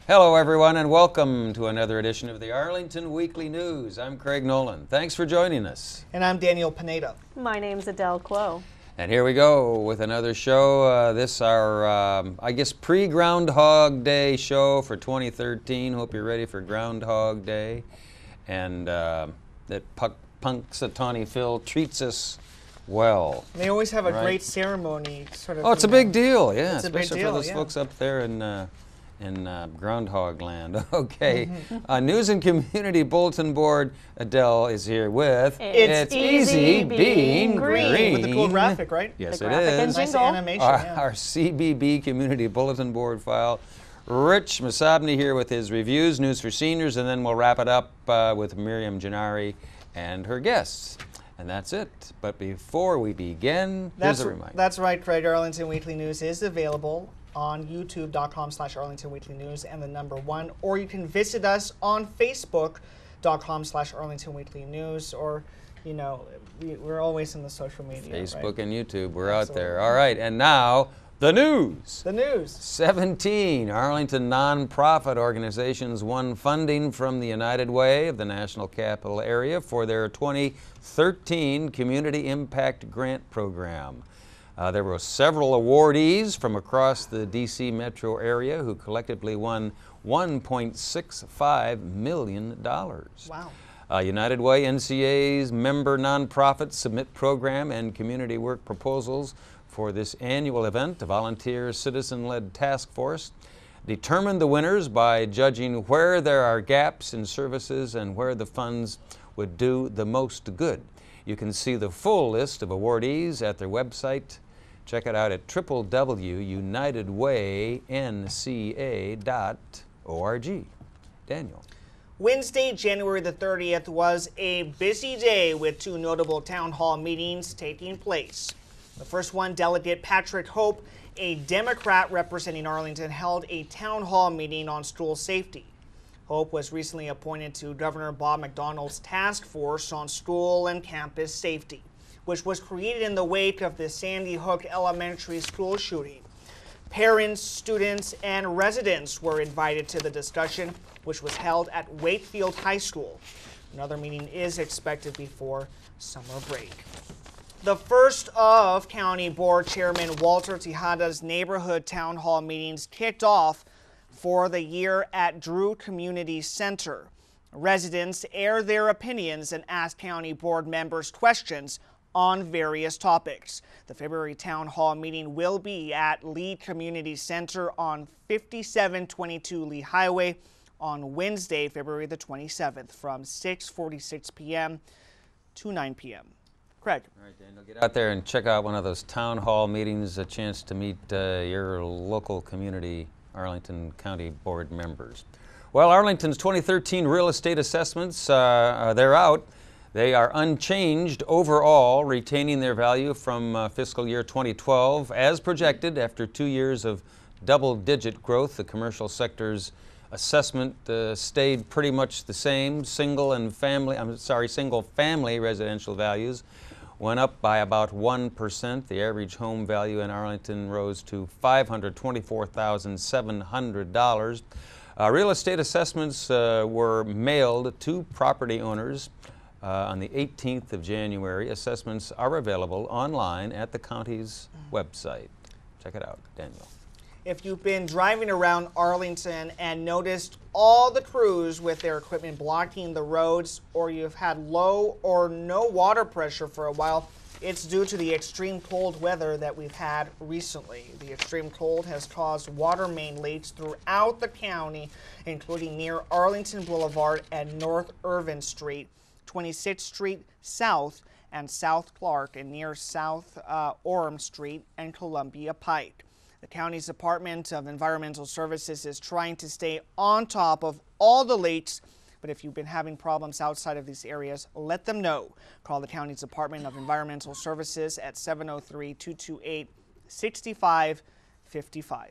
Hello everyone and welcome to another edition of the Arlington Weekly News. I'm Craig Nolan. Thanks for joining us. And I'm Daniel Pineda. My name's Adele Quo. And here we go with another show. This our, I guess, pre-Groundhog Day show for 2013. Hope you're ready for Groundhog Day. And that Punxsutawney Phil treats us well. They always have a great ceremony, sort of. Oh, it's a big deal, yeah. It's a big especially deal, for those yeah. folks up there in Groundhog Land. Okay. News and Community Bulletin Board. Adele is here with It's Easy Being Green. With the cool graphic, right? Yes, The it graphic and is. Nice jingle. animation, Our, yeah. our CBB Community Bulletin Board file. Rich Masabny here with his reviews, news for seniors, and then we'll wrap it up with Miriam Gennari and her guests. And that's it. But before we begin, here's a reminder. That's right, Craig. Arlington Weekly News is available on youtube.com/Arlington Weekly News and the number 1, or you can visit us on facebook.com/Arlington Weekly News, or, you know, we're always in the social media. Facebook right? and YouTube, we're Absolutely. out there. All right, and now the news. The news. 17 Arlington nonprofit organizations won funding from the United Way of the National Capital Area for their 2013 Community Impact Grant Program. There were several awardees from across the D.C. metro area who collectively won $1.65 million. Wow. United Way NCA's member nonprofits submit program and community work proposals for this annual event. A volunteer citizen-led task force determined the winners by judging where there are gaps in services and where the funds would do the most good. You can see the full list of awardees at their website. Check it out at www.unitedwaynca.org. Daniel. Wednesday, January the 30th was a busy day with 2 notable town hall meetings taking place. The first one, Delegate Patrick Hope, a Democrat representing Arlington, held a town hall meeting on school safety. Hope was recently appointed to Governor Bob McDonnell's task force on school and campus safety, which was created in the wake of the Sandy Hook Elementary School shooting. Parents, students, and residents were invited to the discussion, which was held at Wakefield High School. Another meeting is expected before summer break. The first of County Board Chairman Walter Tejada's neighborhood town hall meetings kicked off for the year at Drew Community Center. Residents air their opinions and ask County Board members questions on various topics. The February town hall meeting will be at Lee Community Center on 5722 Lee Highway on Wednesday, February the 27th from 6:46 p.m. to 9 p.m. Craig. All right, Daniel, get out there and check out one of those town hall meetings, a chance to meet your local community Arlington County Board members. Well, Arlington's 2013 real estate assessments, they're out. They are unchanged overall, retaining their value from fiscal year 2012 as projected after 2 years of double-digit growth. The commercial sector's assessment stayed pretty much the same. Single family residential values went up by about 1%. The average home value in Arlington rose to $524,700. Real estate assessments were mailed to property owners on the 18th of January. Assessments are available online at the county's website. Check it out, Daniel. If you've been driving around Arlington and noticed all the crews with their equipment blocking the roads, or you've had low or no water pressure for a while, it's due to the extreme cold weather that we've had recently. The extreme cold has caused water main leaks throughout the county, including near Arlington Boulevard and North Irvin Street, 26th Street South and South Clark, and near South Orem Street and Columbia Pike. The county's Department of Environmental Services is trying to stay on top of all the leaks, but if you've been having problems outside of these areas, let them know. Call the county's Department of Environmental Services at 703-228-6555.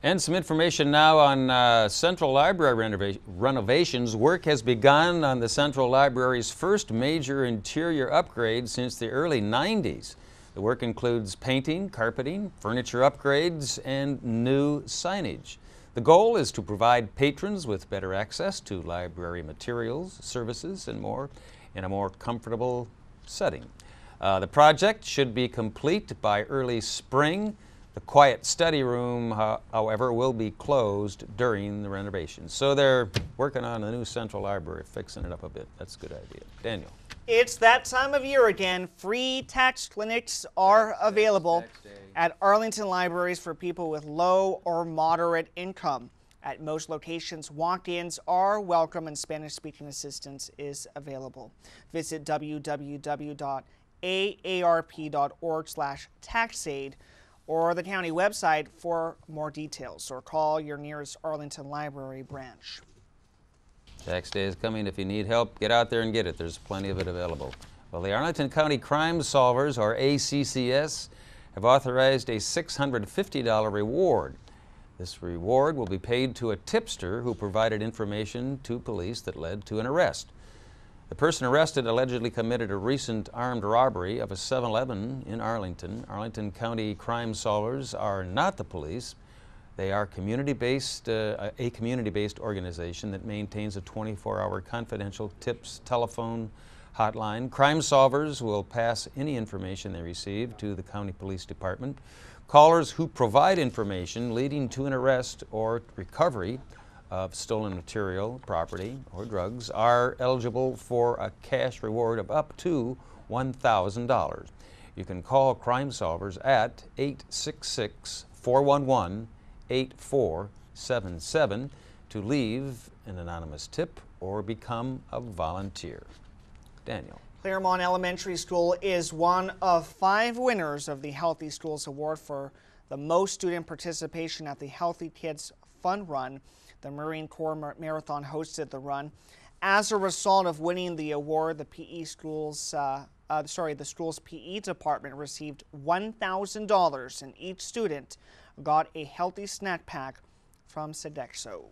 And some information now on Central Library renovations. Work has begun on the Central Library's first major interior upgrade since the early 90s. The work includes painting, carpeting, furniture upgrades, and new signage. The goal is to provide patrons with better access to library materials, services, and more in a more comfortable setting. The project should be complete by early spring. The quiet study room, however, will be closed during the renovation. So they're working on the new central library, fixing it up a bit. That's a good idea. Daniel. It's that time of year again. Free tax clinics are available at Arlington libraries for people with low or moderate income. At most locations, walk-ins are welcome and Spanish-speaking assistance is available. Visit www.aarp.org/taxaid or the county website for more details, or call your nearest Arlington Library branch. Tax day is coming. If you need help, get out there and get it. There's plenty of it available. Well, the Arlington County Crime Solvers, or ACCS, have authorized a $650 reward. This reward will be paid to a tipster who provided information to police that led to an arrest. The person arrested allegedly committed a recent armed robbery of a 7-Eleven in Arlington. Arlington County Crime Solvers are not the police. They are a community-based organization that maintains a 24-hour confidential tips telephone hotline. Crime Solvers will pass any information they receive to the County Police Department. Callers who provide information leading to an arrest or recovery of stolen material, property, or drugs are eligible for a cash reward of up to $1,000. You can call Crime Solvers at 866-411-8477 to leave an anonymous tip or become a volunteer. Daniel. Claremont Elementary School is one of 5 winners of the Healthy Schools Award for the most student participation at the Healthy Kids Fun Run. The Marine Corps Marathon hosted the run. As a result of winning the award, the the school's PE department received $1,000, and each student got a healthy snack pack from Sodexo.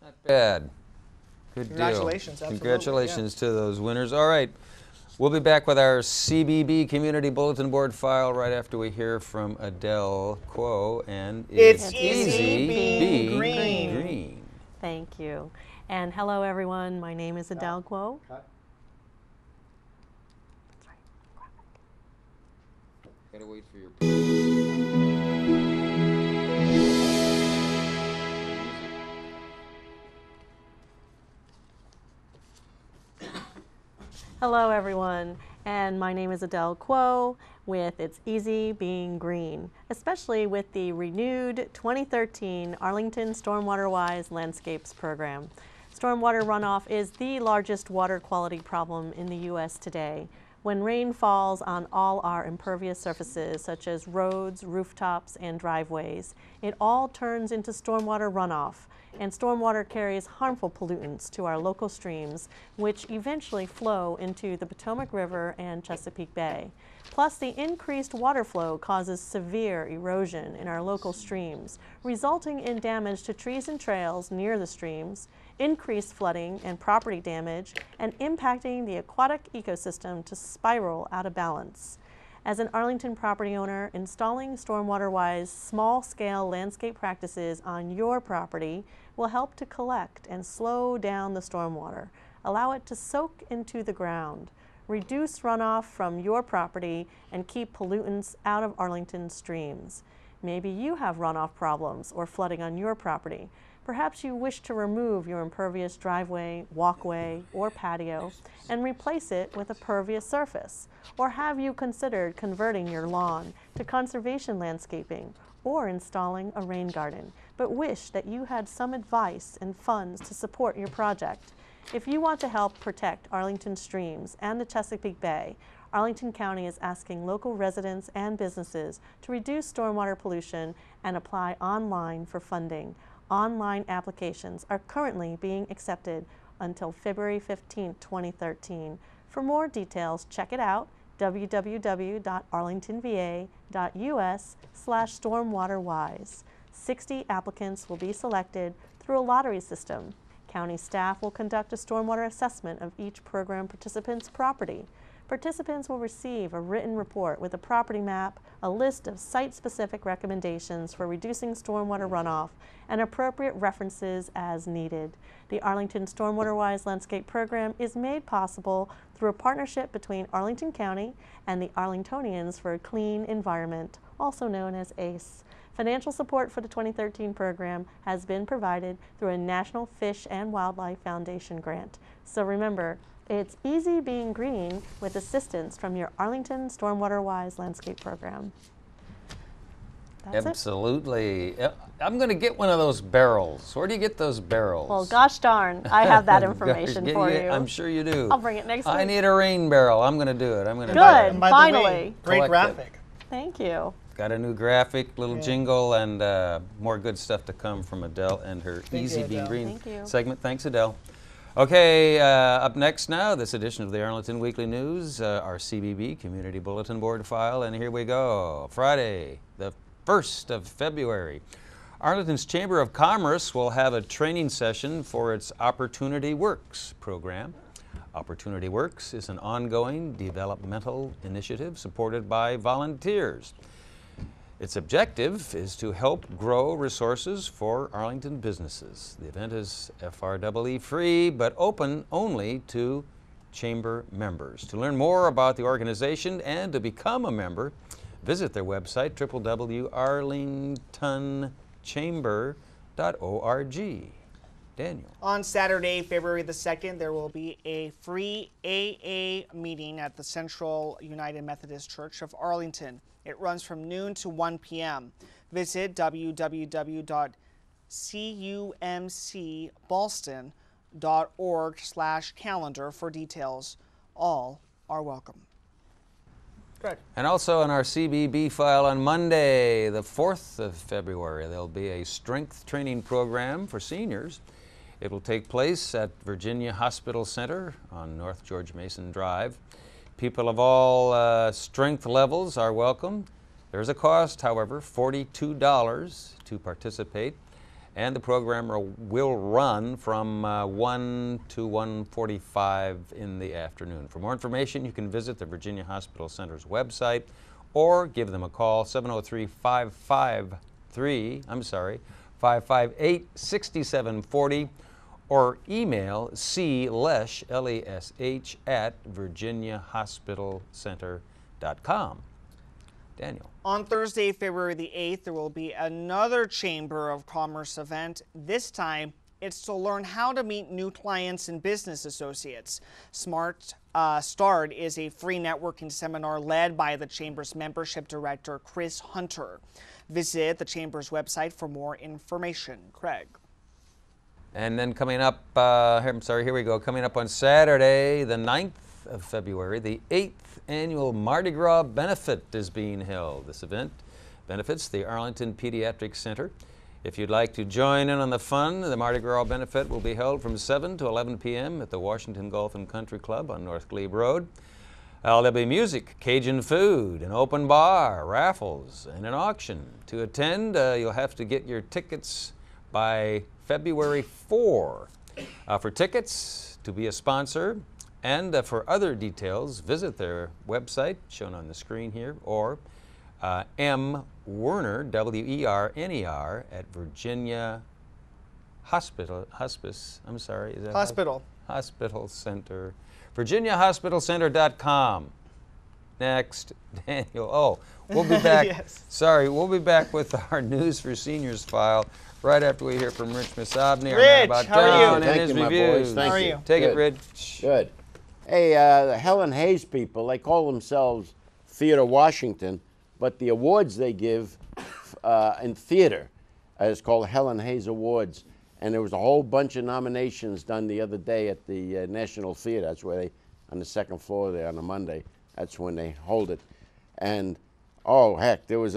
Not bad. Good deal. Congratulations. Absolutely. Congratulations to those winners. All right. We'll be back with our CBB Community Bulletin Board file right after we hear from Adele Quo and It's Easy Being Green. Thank you. And hello, everyone. My name is Adele Quo. Gotta wait for your... Hello, everyone. And my name is Adele Quo with It's Easy Being Green, especially with the renewed 2013 Arlington Stormwater Wise Landscapes Program. Stormwater runoff is the largest water quality problem in the U.S. today. When rain falls on all our impervious surfaces, such as roads, rooftops, and driveways, it all turns into stormwater runoff, and stormwater carries harmful pollutants to our local streams, which eventually flow into the Potomac River and Chesapeake Bay. Plus, the increased water flow causes severe erosion in our local streams, resulting in damage to trees and trails near the streams, increased flooding and property damage, and impacting the aquatic ecosystem to spiral out of balance. As an Arlington property owner, installing stormwater-wise small-scale landscape practices on your property will help to collect and slow down the stormwater, allow it to soak into the ground, reduce runoff from your property, and keep pollutants out of Arlington streams. Maybe you have runoff problems or flooding on your property. Perhaps you wish to remove your impervious driveway, walkway, or patio and replace it with a pervious surface. Or have you considered converting your lawn to conservation landscaping or installing a rain garden, but wish that you had some advice and funds to support your project? If you want to help protect Arlington streams and the Chesapeake Bay, Arlington County is asking local residents and businesses to reduce stormwater pollution and apply online for funding. Online applications are currently being accepted until February 15, 2013. For more details, check it out, www.arlingtonva.us/stormwaterwise. 60 applicants will be selected through a lottery system. County staff will conduct a stormwater assessment of each program participant's property. Participants will receive a written report with a property map, a list of site-specific recommendations for reducing stormwater runoff, and appropriate references as needed. The Arlington Stormwater Wise Landscape Program is made possible through a partnership between Arlington County and the Arlingtonians for a Clean Environment, also known as ACE. Financial support for the 2013 program has been provided through a National Fish and Wildlife Foundation grant. So remember, it's easy being green with assistance from your Arlington Stormwater Wise Landscape Program. That's Absolutely. I'm going to get one of those barrels. Where do you get those barrels? Well, gosh darn, I have that information for you. I'm sure you do. I'll bring it next week. I need a rain barrel. I'm going to do it. I'm going to Good, By the finally. way, great Collect graphic. Thank you. Got a new graphic, little jingle, and more good stuff to come from Adele and her Thank Easy you, Being Adele. Green Thank you. segment. Thanks, Adele. Okay, up next now, this edition of the Arlington Weekly News, our CBB Community Bulletin Board file, and here we go. Friday, the 1st of February. Arlington's Chamber of Commerce will have a training session for its Opportunity Works program. Opportunity Works is an ongoing developmental initiative supported by volunteers. Its objective is to help grow resources for Arlington businesses. The event is FREE free, but open only to Chamber members. To learn more about the organization and to become a member, visit their website, www.arlingtonchamber.org. Daniel. On Saturday, February the 2nd, there will be a free AA meeting at the Central United Methodist Church of Arlington. It runs from noon to 1 p.m. Visit www.cumcballston.org/calendar for details. All are welcome. Good. And also in our CBB file on Monday, the 4th of February, there'll be a strength training program for seniors. It will take place at Virginia Hospital Center on North George Mason Drive. People of all strength levels are welcome. There's a cost, however, $42 to participate, and the program will run from 1 to 1:45 in the afternoon. For more information, you can visit the Virginia Hospital Center's website or give them a call, 703-558-6740, or email clesh, L-E-S-H, at virginiahospitalcenter.com. Daniel. On Thursday, February the 8th, there will be another Chamber of Commerce event. This time, it's to learn how to meet new clients and business associates. Smart Start is a free networking seminar led by the Chamber's membership director, Chris Hunter. Visit the Chamber's website for more information. Craig. And then coming up, here we go. Coming up on Saturday, the 9th of February, the 8th annual Mardi Gras benefit is being held. This event benefits the Arlington Pediatric Center. If you'd like to join in on the fun, the Mardi Gras benefit will be held from 7 to 11 p.m. at the Washington Golf and Country Club on North Glebe Road. There'll be music, Cajun food, an open bar, raffles, and an auction. To attend, you'll have to get your tickets by February 4. For tickets, to be a sponsor, and for other details, visit their website, shown on the screen here, or M. Werner, W-E-R-N-E-R, at Virginia Hospital Center, virginiahospitalcenter.com. Next, Daniel. Oh, we'll be back. Yes. Sorry, we'll be back with our News for Seniors file right after we hear from Rich Misabni, our Rich, man about how are you? town, and Thank his you, my reviews. boys. Thank How are you. you? Take it, Good. Rich. Good. Hey, the Helen Hayes people, they call themselves Theater Washington, but the awards they give in theater is called Helen Hayes Awards. And there was a whole bunch of nominations done the other day at the National Theater. That's where they, on the second floor there on a Monday, that's when they hold it. And oh heck, there was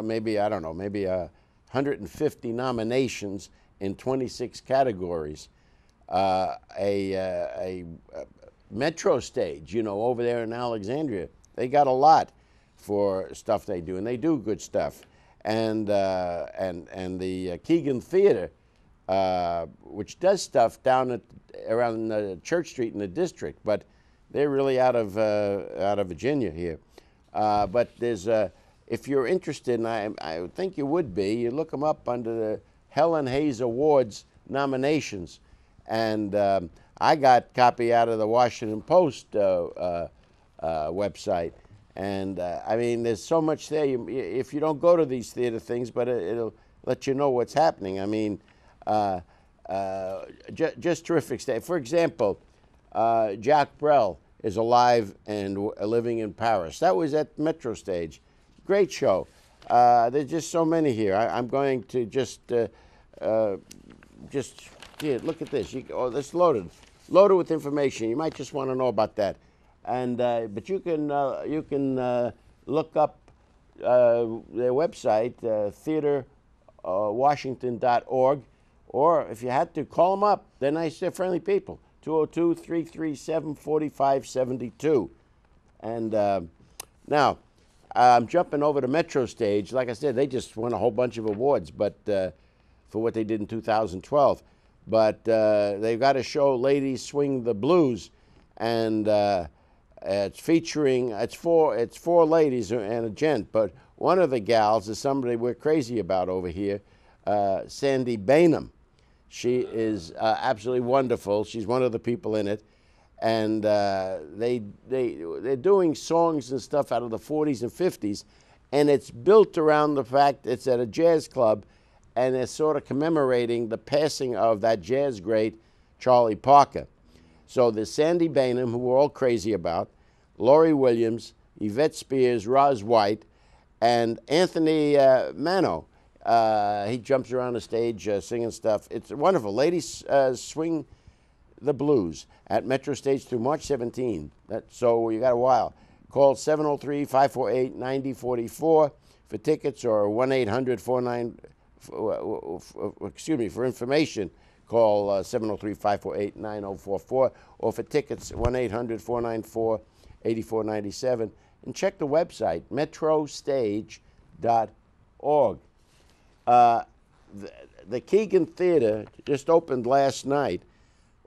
maybe, I don't know, maybe 150 nominations in 26 categories. A metro stage, you know, over there in Alexandria, they got a lot for stuff they do, and they do good stuff. And the Keegan Theater, which does stuff down around Church Street in the district, but They're really out of Virginia here. But there's if you're interested, and I think you would be, you look them up under the Helen Hayes Awards nominations. And I got a copy out of the Washington Post website. And I mean, there's so much there. If you don't go to these theater things, but it'll let you know what's happening. I mean, just terrific stuff. For example, Jacques Brel is alive and living in Paris. That was at Metro Stage. Great show. There's just so many here. I'm going to just here, look at this. Oh, this loaded with information. You might just want to know about that. And but you can look up their website, theaterwashington.org, or if you had to, call them up. They're nice, they're friendly people. 202-337-4572. And now, I'm jumping over to Metro Stage. Like I said, they just won a whole bunch of awards, but for what they did in 2012. But they've got a show, Ladies Swing the Blues, and it's featuring, it's four ladies and a gent, but one of the gals is somebody we're crazy about over here, Sandy Bainham. She is absolutely wonderful. She's one of the people in it. And they're doing songs and stuff out of the 40s and 50s, and it's built around the fact it's at a jazz club, and they're sort of commemorating the passing of that jazz great Charlie Parker. So there's Sandy Bainham, who we're all crazy about, Laurie Williams, Yvette Spears, Roz White, and Anthony Mano. He jumps around the stage singing stuff. It's wonderful. Ladies Swing the Blues at Metro Stage through March 17. So you got a while. Call 703-548-9044 for tickets, or 1-800-49. For information, call 703-548-9044, or for tickets, 1-800-494-8497, and check the website, metrostage.org. The Keegan Theater just opened last night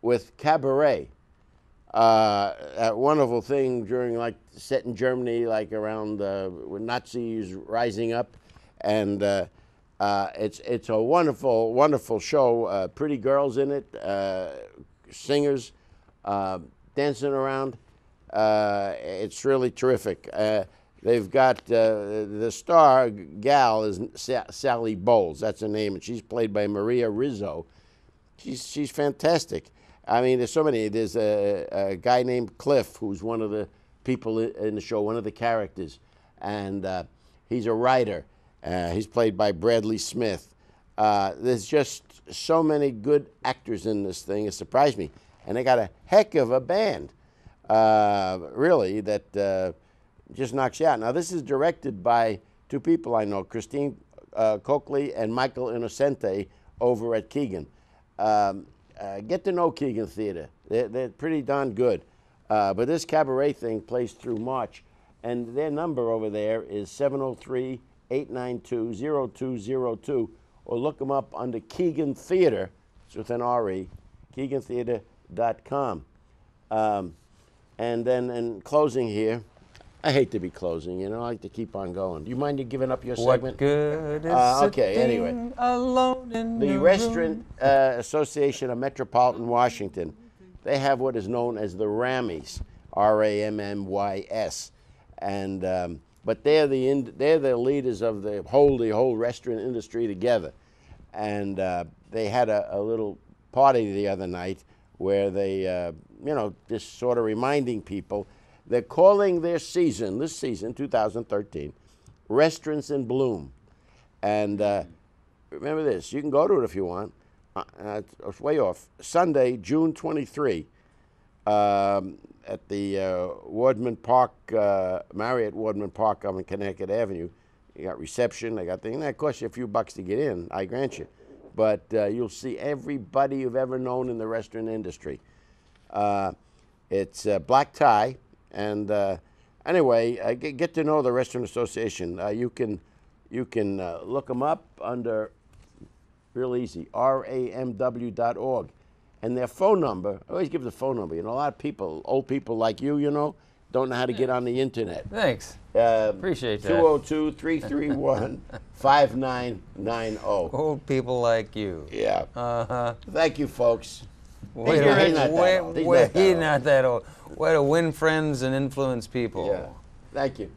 with Cabaret, a wonderful thing during, like, set in Germany, like around when Nazis rising up, and it's a wonderful, wonderful show. Pretty girls in it, singers, dancing around. It's really terrific. They've got the star gal is Sally Bowles. That's her name, and she's played by Maria Rizzo. She's fantastic. I mean, there's so many. There's a guy named Cliff, who's one of the people in the show, one of the characters, and he's a writer. He's played by Bradley Smith. There's just so many good actors in this thing. It surprised me. And they got a heck of a band, really, that just knocks you out. Now, this is directed by two people I know, Christine Coakley and Michael Innocente over at Keegan. Get to know Keegan Theater. They're pretty darn good. But this Cabaret thing plays through March, and their number over there is 703-892-0202, or look them up under Keegan Theater. It's with an R-E, KeeganTheater.com. And then in closing here, I hate to be closing, you know, I like to keep on going. Do you mind you giving up your segment? What good is okay, anyway. alone in The your Restaurant Association of Metropolitan Washington, they have what is known as the Rammies, R-A-M-M-Y-S, and but they're the leaders of the whole restaurant industry together, and they had a little party the other night where they, you know, just sort of reminding people. They're calling their season, this season, 2013, Restaurants in Bloom. And remember this, you can go to it if you want. It's way off. Sunday, June 23, at the Wardman Park, Marriott Wardman Park on Connecticut Avenue. You got reception, they got things. That costs you a few bucks to get in, I grant you. But you'll see everybody you've ever known in the restaurant industry. It's black tie. And anyway, get to know the Restaurant Association. You can look them up under, real easy, ramw.org. and their phone number. I always give the phone number. You know, a lot of people, old people like you, you know, don't know how to get on the internet. Thanks. Appreciate that. 202-331-5990. Old people like you. Yeah. Uh-huh. Thank you, folks. Wait, He's not that old. He's not that old. Way to win friends and influence people. Yeah. Thank you.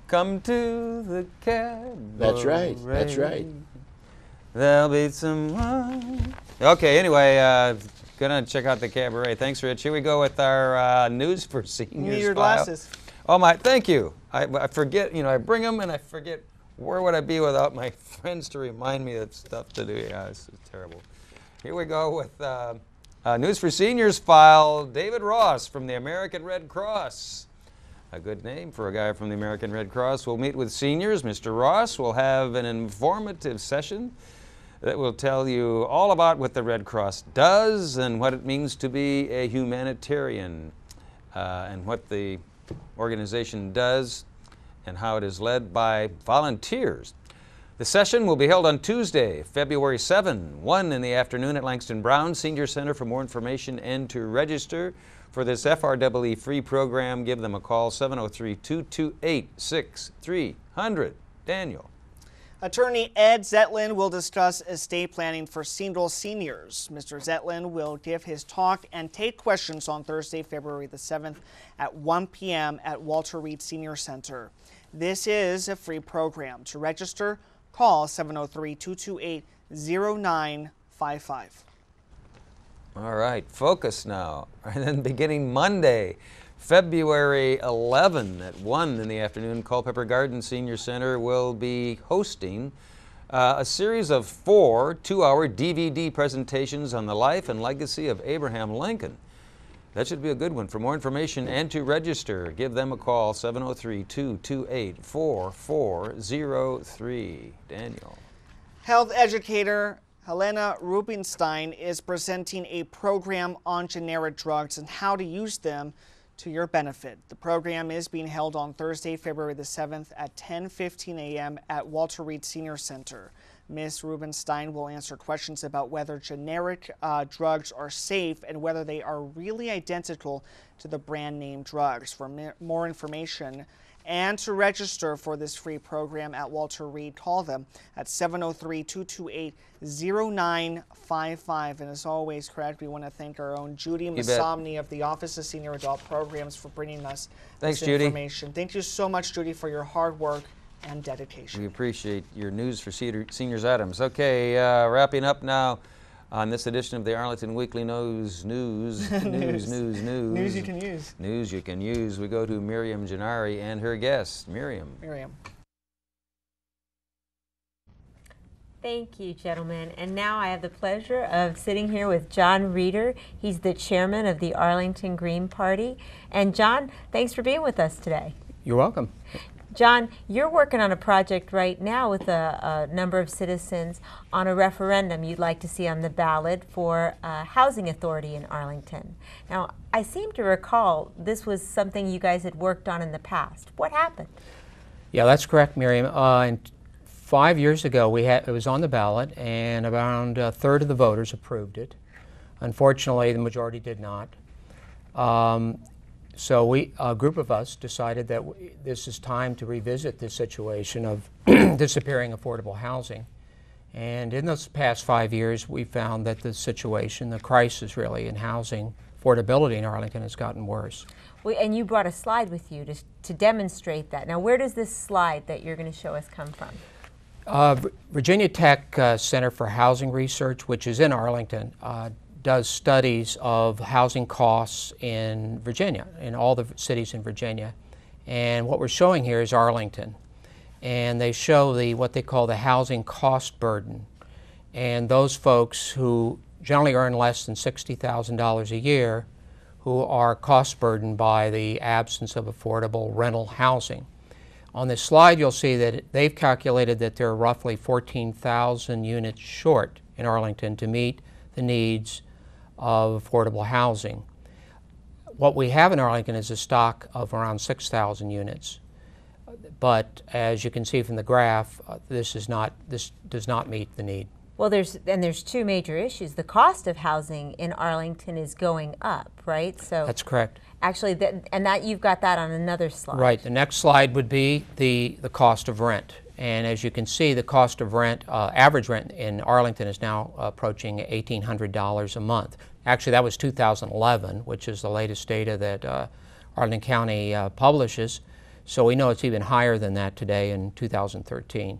Come to the cabaret. That's right. That's right. There'll be someone. Okay, anyway, gonna check out the cabaret. Thanks, Rich. Here we go with our news for seniors. You need your file. glasses. Oh my, thank you. I forget, you know, I bring them and I forget where would I be without my friends to remind me of stuff to do. Yeah, it's terrible. Here we go with news for seniors file. David Ross from the American Red Cross. A good name for a guy from the American Red Cross. We'll meet with seniors. Mr. Ross will have an informative session that will tell you all about what the Red Cross does and what it means to be a humanitarian and what the organization does and how it is led by volunteers. The session will be held on Tuesday, February 7, 1 in the afternoon at Langston Brown Senior Center. For more information and to register for this FREE free program, give them a call, 703-228-6300. Daniel. Attorney Ed Zetlin will discuss estate planning for single seniors. Mr. Zetlin will give his talk and take questions on Thursday, February the 7th at 1 p.m. at Walter Reed Senior Center. This is a free program. To register, call 703-228-0955. All right, focus now. And then beginning Monday, February 11 at 1 in the afternoon, Culpeper Garden Senior Center will be hosting a series of 4 two-hour DVD presentations on the life and legacy of Abraham Lincoln. That should be a good one. For more information and to register, give them a call, 703-228-4403. Daniel. Health educator Helena Rubinstein is presenting a program on generic drugs and how to use them to your benefit. The program is being held on Thursday, February the 7th at 10:15 a.m. at Walter Reed Senior Center. Ms. Rubinstein will answer questions about whether generic drugs are safe and whether they are really identical to the brand name drugs. For more information and to register for this free program at Walter Reed, call them at 703-228-0955. And as always, Craig, we want to thank our own Judy Masomny of the Office of Senior Adult Programs for bringing us this information. Thank you so much, Judy, for your hard work and dedication. We appreciate your news for seniors items. Okay, wrapping up now on this edition of the Arlington Weekly News you can use. News you can use. We go to Miriam Gennari and her guest, Miriam. Thank you, gentlemen. And now I have the pleasure of sitting here with John Reeder. He's the chairman of the Arlington Green Party. And John, thanks for being with us today. You're welcome. John, you're working on a project right now with a number of citizens on a referendum you'd like to see on the ballot for a housing authority in Arlington. Now, I seem to recall this was something you guys had worked on in the past. What happened? Yeah, that's correct, Miriam. 5 years ago, it was on the ballot, and around a third of the voters approved it. Unfortunately, the majority did not. So a group of us decided that this is time to revisit this situation of disappearing affordable housing. And in those past 5 years, we found that the situation, the crisis really in housing affordability in Arlington has gotten worse. Well, and you brought a slide with you to demonstrate that. Now, where does this slide that you're going to show us come from? Virginia Tech Center for Housing Research, which is in Arlington, does studies of housing costs in Virginia, in all the cities in Virginia. And what we're showing here is Arlington. And they show what they call the housing cost burden. And those folks who generally earn less than $60,000 a year, who are cost burdened by the absence of affordable rental housing. On this slide, you'll see that they've calculated that there are roughly 14,000 units short in Arlington to meet the needs of affordable housing. What we have in Arlington is a stock of around 6,000 units. But as you can see from the graph, this does not meet the need. Well, there's two major issues. The cost of housing in Arlington is going up, right? So That's correct. actually, that you've got that on another slide. Right. The next slide would be the cost of rent. And as you can see, the cost of rent, average rent in Arlington is now approaching $1,800 a month. Actually, that was 2011, which is the latest data that Arlington County publishes. So we know it's even higher than that today in 2013.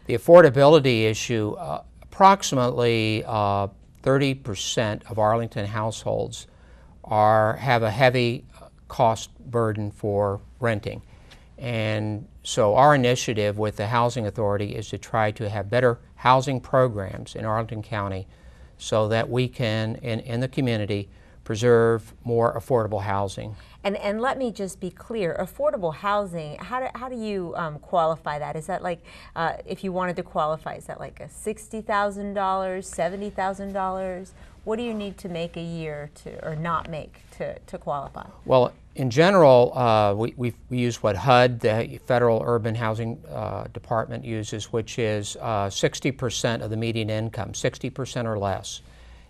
The affordability issue, approximately 30% of Arlington households have a heavy cost burden for renting. And so our initiative with the Housing Authority is to try to have better housing programs in Arlington County so that we can, in the community, preserve more affordable housing. And let me just be clear, affordable housing, how do you qualify that? Is that like, if you wanted to qualify, is that like a $60,000, $70,000? What do you need to make a year or not make to qualify? Well, in general, we use what HUD, the Federal Urban Housing Department, uses, which is 60% of the median income, 60% or less.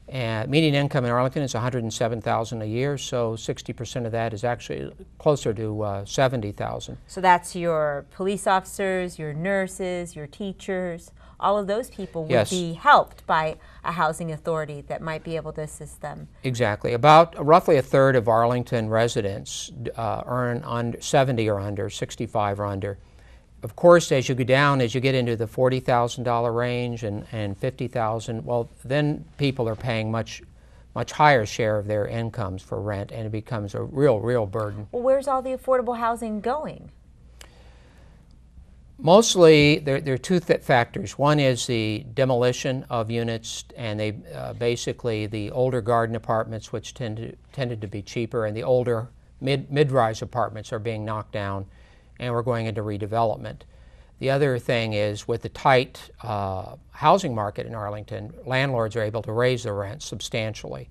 And median income in Arlington is $107,000 a year, so 60% of that is actually closer to $70,000. So that's your police officers, your nurses, your teachers. All of those people would Yes. be helped by a housing authority that might be able to assist them. Exactly. About roughly a third of Arlington residents earn under 70 or under, 65 or under. Of course, as you go down, as you get into the $40,000 range and $50,000, well, then people are paying much higher share of their incomes for rent, and it becomes a real burden. Well, where's all the affordable housing going? Mostly, there are two factors. One is the demolition of units, and they basically the older garden apartments, which tended to be cheaper, and the older mid-rise apartments are being knocked down, and we're going into redevelopment. The other thing is, with the tight housing market in Arlington, landlords are able to raise the rent substantially,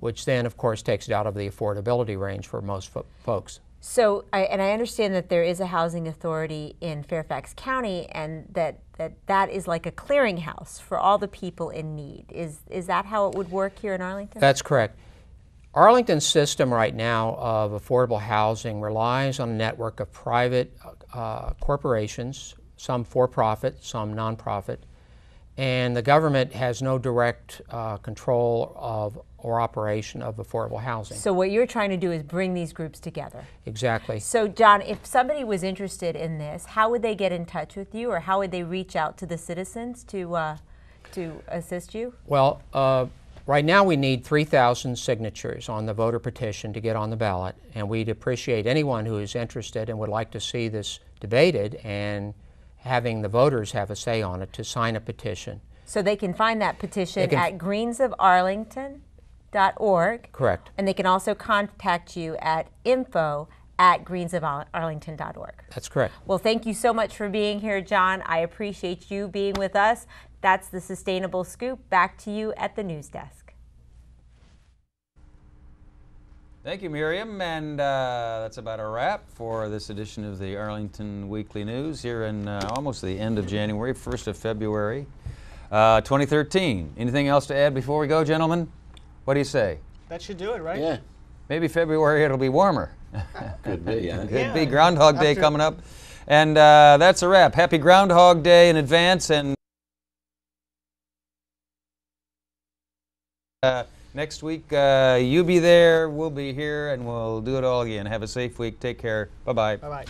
which then, of course, takes it out of the affordability range for most folks. So, I understand that there is a housing authority in Fairfax County, and that is like a clearinghouse for all the people in need. Is that how it would work here in Arlington? That's correct. Arlington's system right now of affordable housing relies on a network of private corporations, some for-profit, some non-profit, and the government has no direct control of or operation of affordable housing. So what you're trying to do is bring these groups together. Exactly. So John, if somebody was interested in this, how would they get in touch with you, or how would they reach out to the citizens to assist you? Well, right now we need 3,000 signatures on the voter petition to get on the ballot, and we'd appreciate anyone who is interested and would like to see this debated and having the voters have a say on it to sign a petition. So they can find that petition at greensofarlington.org. Correct. And they can also contact you at info@greensofarlington.org. That's correct. Well, thank you so much for being here, John. I appreciate you being with us. That's the Sustainable Scoop. Back to you at the news desk. Thank you, Miriam, and that's about a wrap for this edition of the Arlington Weekly News here in almost the end of January, 1st of February, 2013. Anything else to add before we go, gentlemen? What do you say? That should do it, right? Yeah, Maybe February it'll be warmer. could be. Yeah. Could be Groundhog Day coming up. And that's a wrap. Happy Groundhog Day in advance, and next week, you be there, we'll be here, and we'll do it all again. Have a safe week. Take care. Bye-bye. Bye-bye.